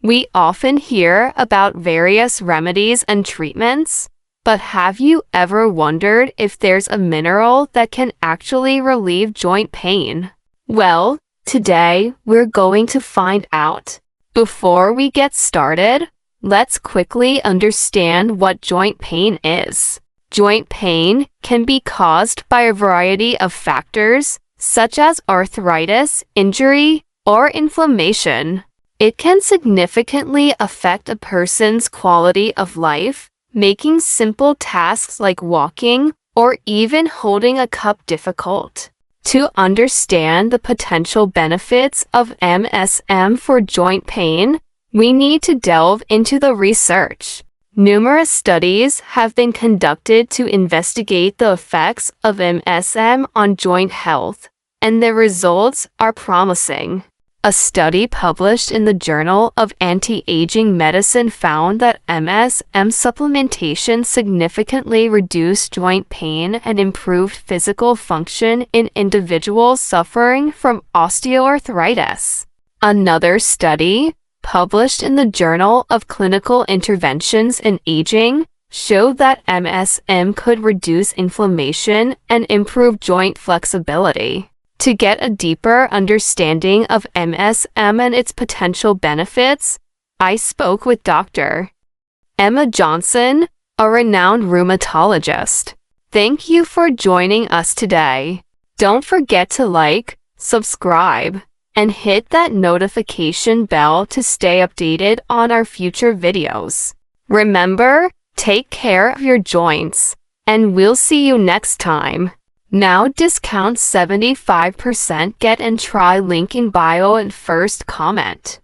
We often hear about various remedies and treatments, but have you ever wondered if there's a mineral that can actually relieve joint pain? Well, today we're going to find out. Before we get started, let's quickly understand what joint pain is. Joint pain can be caused by a variety of factors, such as arthritis, injury, or inflammation. It can significantly affect a person's quality of life, making simple tasks like walking or even holding a cup difficult. To understand the potential benefits of MSM for joint pain, we need to delve into the research. Numerous studies have been conducted to investigate the effects of MSM on joint health, and the results are promising. A study published in the Journal of Anti-Aging Medicine found that MSM supplementation significantly reduced joint pain and improved physical function in individuals suffering from osteoarthritis. Another study, published in the Journal of Clinical Interventions in Aging, showed that MSM could reduce inflammation and improve joint flexibility. To get a deeper understanding of MSM and its potential benefits, I spoke with Dr. Emma Johnson, a renowned rheumatologist. Thank you for joining us today. Don't forget to like, subscribe, and hit that notification bell to stay updated on our future videos. Remember, take care of your joints, and we'll see you next time. Now discount 75%, get and try link in bio and first comment.